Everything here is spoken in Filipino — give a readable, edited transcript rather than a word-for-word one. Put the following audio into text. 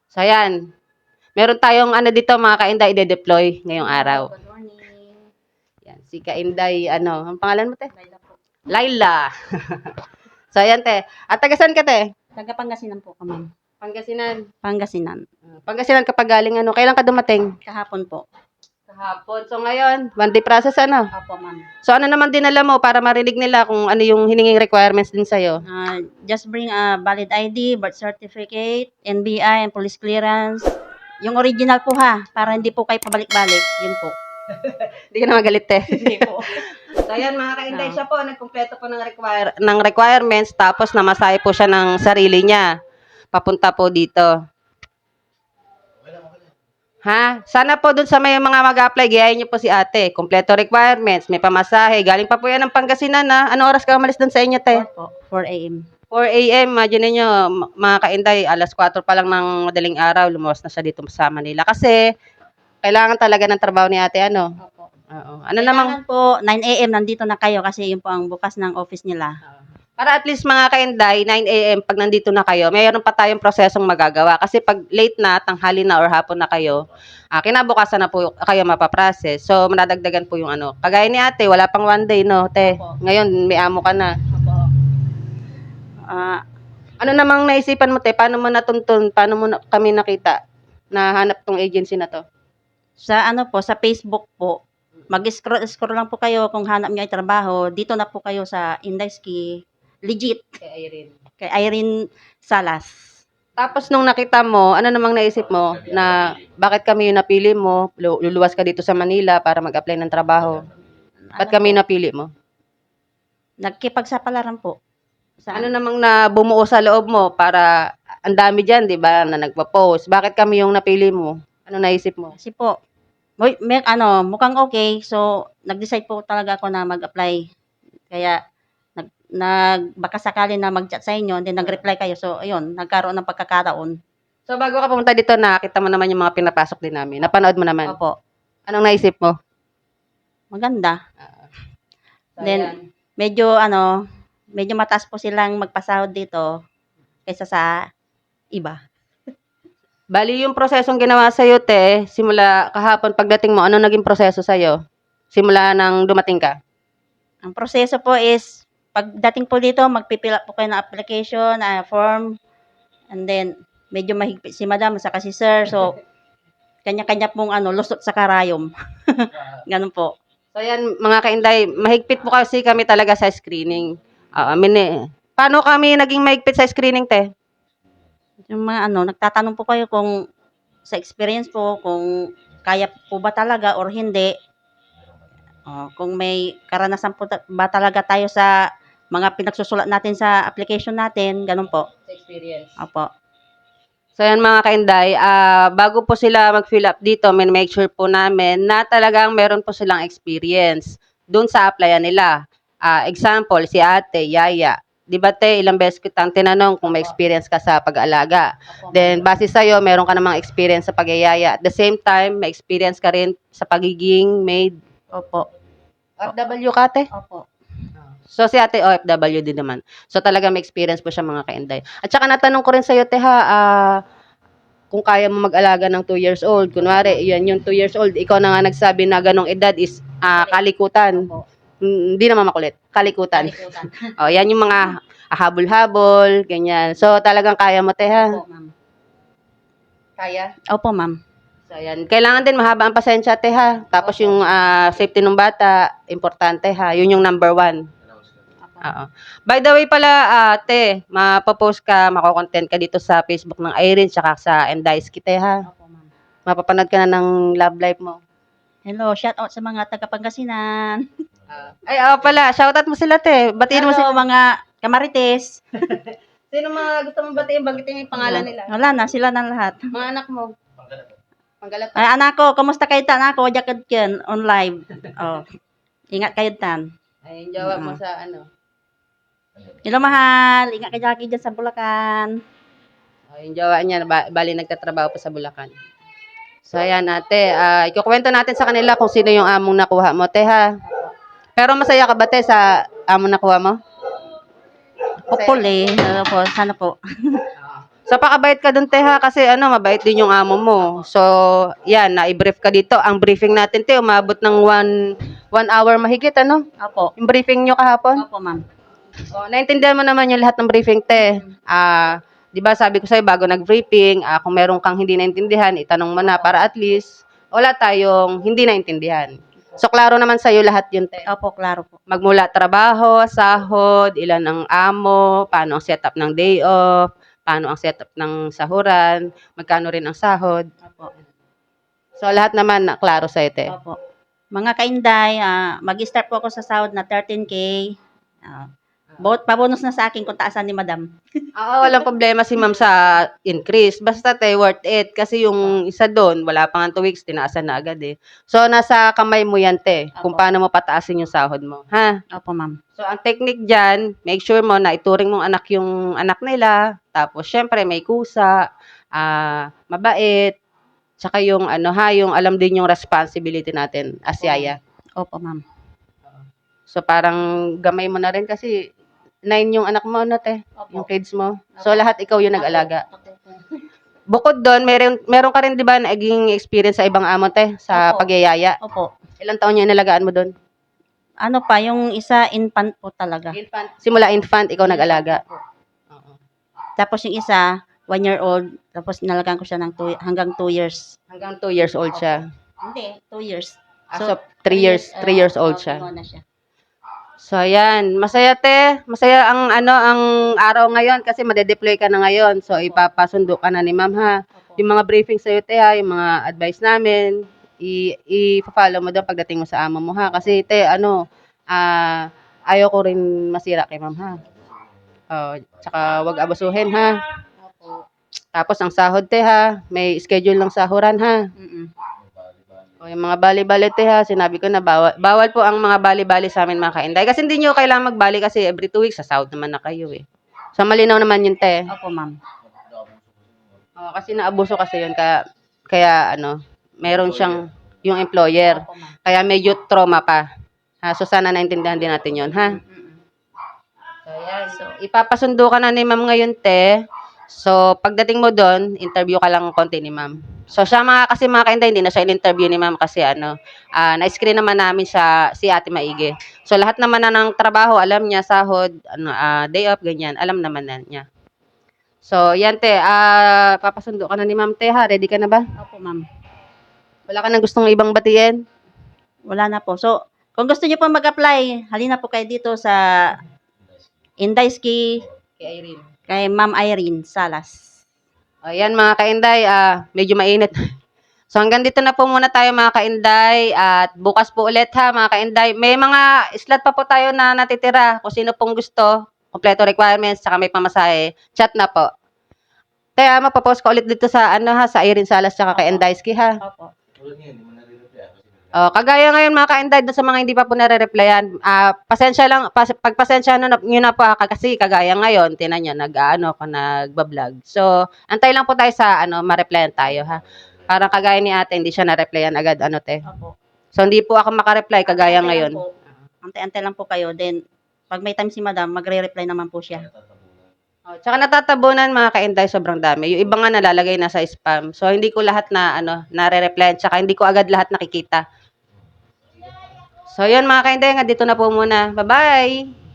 So, ayan. Meron tayong ano dito mga kainday ide-deploy ngayong araw. Good morning. Yan, si Kainday, ano, ang pangalan mo, te? Laila po. Laila. So, ayan, te. At tagasan ka, te? Taga Pangasinan po ka, ma'am. Pangasinan. Pangasinan. Pangasinan kapag galing, ano, kailan ka dumating? Kahapon po. Kahapon. So, ngayon, one day process, ano? Opo, ma'am. So, ano naman dinala mo para marinig nila kung ano yung hininging requirements din sa'yo? Just bring a valid ID, birth certificate, NBI, and police clearance. Yung original po ha, para hindi po kayo pabalik-balik. Yun po. Hindi ka na magalit, te. Hindi po. So, ayan, mga kainday, siya po, nagkumpleto po ng requirements, tapos namasahe po siya ng sarili niya. Papunta po dito. Ha? Sana po dun sa may mga mag-apply, gayahin niyo po si ate. Kompleto requirements, may pamasahe. Galing pa po yan ng Pangasinan, ha? Ano oras ka umalis dun sa inyo, te? 4 po. 4 a.m. 4 a.m. Imagine niyo, mga kainday, alas 4 pa lang ng madaling araw, lumuwas na siya dito sa Manila. Kasi, kailangan talaga ng trabaho ni ate, ano? Opo. Oo. Ano namang... Kailangan po, 9 a.m. nandito na kayo kasi yun po ang bukas ng office nila. Para at least mga kainday, 9 a.m. pag nandito na kayo, mayroon pa tayong prosesong magagawa. Kasi pag late na, tanghali na or hapon na kayo, kinabukasan na po kayo mapaprocess. So, manadagdagan po yung ano. Kagaya ni ate, wala pang one day, no, te? Opo. Ngayon, may amo ka na. Opo. Ano namang naisipan mo, te? Paano mo natuntun? Paano mo kami nakita na hanap tong agency na to? Sa ano po, sa Facebook po, mag-scroll lang po kayo kung hanap niyo ay trabaho. Dito na po kayo sa Indesky. Legit. Kay Irene. Kay Irene Salas. Tapos nung nakita mo, ano namang naisip mo na bakit kami yung napili mo? Luluwas ka dito sa Manila para mag-apply ng trabaho. Ba't kami yung napili mo? Nagkipagsapalaran po. Ano namang na bumuo sa loob mo para ang dami dyan, di ba, na nagpa-post. Bakit kami yung napili mo? Ano naisip mo? Kasi po, mukhang okay. So, nag-decide po talaga ako na mag-apply. Kaya, baka sakali na mag-chat sa inyo, then nag-reply kayo. So, ayun, nagkaroon ng pagkakataon. So, bago ka pumunta dito, nakita mo naman yung mga pinapasok din namin. Napanood mo naman. Opo. Anong naisip mo? Maganda. So, Then, medyo mataas po silang magpasahod dito kaysa sa iba. Bali yung prosesong ginawa sa'yo, te, simula kahapon pagdating mo, ano naging proseso sa'yo? Simula nang dumating ka? Ang proseso po is, pagdating po dito, magpipil up po kayo ng application, form, and then, medyo mahigpit si madam, saka si sir, so, kanya-kanya pong lusot sa karayom. Ganun po. So, yan, mga kainday, mahigpit po kasi kami talaga sa screening. Paano kami naging mahigpit sa screening, te? Yung mga nagtatanong po kayo kung sa experience po, kung kaya po ba talaga or hindi. Kung may karanasan po ba talaga tayo sa mga pinagsusulat natin sa application natin, ganun po. Sa experience. Opo. So, yan mga kainday, bago po sila mag-fill up dito, make sure po namin na talagang meron po silang experience doon sa applyan nila. Example, si ate, Yaya. Di ba, te, ilang beses kitang tinanong kung may experience ka sa pag-aalaga. Then, base sa'yo, meron ka namang experience sa pag-yaya. At the same time, may experience ka rin sa pagiging maid. Opo. OFW ka, te? Opo. So, si ate OFW din naman. So, talaga may experience po siya, mga kainday. At saka natanong ko rin sa'yo, te, kung kaya mo mag-alaga ng 2 years old. Kunwari, yan yung 2 years old. Ikaw na nga nagsabi na ganong edad is kalikutan. Opo. Hindi naman makulit. Kalikutan. Kalikutan. Yan yung mga habol-habol, ganyan. So, talagang kaya mo, te, ha? Opo, ma'am. Kaya? Opo, ma'am. So, yan. Kailangan din mahaba ang pasensya, te, ha? Tapos yung safety ng bata, importante, ha? Yun yung number 1. Oo. By the way pala, te, mapopost ka, mako-content ka dito sa Facebook ng Irene, tsaka sa Endaiski, te, ha? Opo, ma'am. Mapapanood ka na ng love life mo. Hello, shout out sa mga taga Pangasinan. Pala, shoutout mo sila, te. Batiin mo Hello, sila. mga kamarites. Sino mga gusto mong batiin? Bagitin yung pangalan nila. Wala na, sila na lahat. Mga anak mo. Panggalat. Ay, anak ko, kumusta kayo tan? Ako, jakad yan, on live. Ingat kayo tan. Ay, yung jawab mo sa ano. Hello, mahal. Ingat kayo Jackie dyan sa Bulacan. Yung jowa niya, bali nagtatrabaho pa sa Bulacan. So, ayan, ate. Ikukwento natin sa kanila kung sino yung among nakuha mo, te, ha? Pero masaya ka ba, te, sa among nakuha mo? Hopefully. Sana po. So, pakabait ka dun, te, ha? Kasi, mabait din yung amo mo. So, yan, na-brief ka dito. Ang briefing natin, te, umabot ng 1 hour mahigit, ano? Opo. Yung briefing nyo kahapon? Opo, ma'am. Oh, naintindihan mo naman yung lahat ng briefing, te. 'Di ba sabi ko sa'yo bago nag-briefing, kung meron kang hindi naintindihan, itanong mo na para at least wala tayong hindi naintindihan. So, klaro naman sa'yo lahat yun, te. Opo, klaro po. Magmula trabaho, sahod, ilan ang amo, paano ang setup ng day off, paano ang setup ng sahuran, magkano rin ang sahod. Opo. So, lahat naman na klaro sa'yo, te. Opo. Mga kainday, mag-start po ako sa sahod na 13K. Pabonus na sa akin kung taasan ni madam. Walang problema si ma'am sa increase. Basta te, worth it. Kasi yung isa doon, wala pa nga 2 weeks, tinaasan na agad eh. So, nasa kamay mo yan, te. Kung Opo. paano mo pataasin yung sahod mo. Ha? Opo, ma'am. So, ang technique dyan, make sure mo na ituring mong anak yung anak nila. Tapos, syempre, may kusa, mabait, tsaka yung yung alam din yung responsibility natin as yaya. Opo, ma'am. So, parang gamay mo na rin kasi 9 yung anak mo, te? Yung kids mo. So, lahat ikaw yung nag-alaga. Bukod doon, meron ka rin 'di ba naging experience sa ibang amo, te, sa Opo. pagyayaya? Opo. Ilang taon yung inalagaan mo doon? Ano pa, yung isa infant po talaga. Simula infant, ikaw nag-alaga. Oo. Tapos yung isa, 1 year old. Tapos nalagaan ko siya hanggang 2 years. Hanggang 2 years old siya. Hindi, 2 years. So, 3 years old siya. kinuha na siya. So, ayan. Masaya, te. Masaya ang araw ngayon kasi madedeploy ka na ngayon. So, ipapasundo ka na ni ma'am, ha. Opo. Yung mga briefing sa'yo, te, ha, yung mga advice namin, i-follow mo doon pagdating mo sa amo mo, ha. Kasi, te, ayaw ko rin masira kay ma'am, ha. Tsaka wag abusuhin, ha. Opo. Tapos, ang sahod, te, ha. May schedule ng sahuran, ha. Mm-mm. Yung mga bali-bali, te, ha. Sinabi ko na bawal po ang mga bali-bali sa amin, mga kainday. Kasi hindi nyo kailangan magbali kasi every 2 weeks, sasahod naman na kayo, eh. So, malinaw naman yun, te. Opo, ma'am. Kasi naabuso kasi yun. Kaya meron siyang yung employer. Opo, ma'am. Kaya medyo trauma pa. So, sana naintindihan din natin yun, ha? Mm-mm. So, yan. So, ipapasundo ka na ni ma'am ngayon, te. So, pagdating mo doon, interview ka lang konti ni ma'am. So, siya kasi mga kainday, hindi na siya in-interview ni ma'am kasi na-screen naman namin si Ate Maigi. So, lahat naman na ng trabaho, alam niya, sahod, day off, ganyan, alam naman na niya. So, yan, te. Papasundo ka na ni ma'am, te, ha? Ready ka na ba? Opo, ma'am. Wala ka nang gustong ibang batiin? Wala na po. So, kung gusto niyo po mag-apply, halina po kayo dito sa Indaiski Kay Irene. kay Ma'am Irene Salas. Ayan mga kainday, medyo mainit. So hanggang dito na po muna tayo mga kainday at bukas po ulit ha mga kainday. May mga slot pa po tayo na natitira. Kung sino pong gusto, kompleto requirements, saka may pamasahe, chat na po. Kaya mapapost ko ulit dito sa sa Irene Salas saka kay Indaiski, ha. Opo. Kagaya ngayon mga kainday doon sa mga hindi pa po nare-replyan, pasensya lang, pagpasensya nyo na po kasi kagaya ngayon, tinan nyo, nagbablog. So, antay lang po tayo sa ma-replyan tayo, ha. Parang kagaya ni ate, hindi siya na-replyan agad, te. Opo. So, hindi po ako makareply kagaya ngayon. Antay-antay lang po kayo. Then, pag may time si madam, magre-reply naman po siya. Tsaka natatabunan mga kainday, sobrang dami. Yung iba nga nalalagay na sa spam. So, hindi ko lahat nare-replyan. Tsaka hindi ko agad lahat nakikita. So, yun mga kainday, nga dito na po muna. Bye-bye!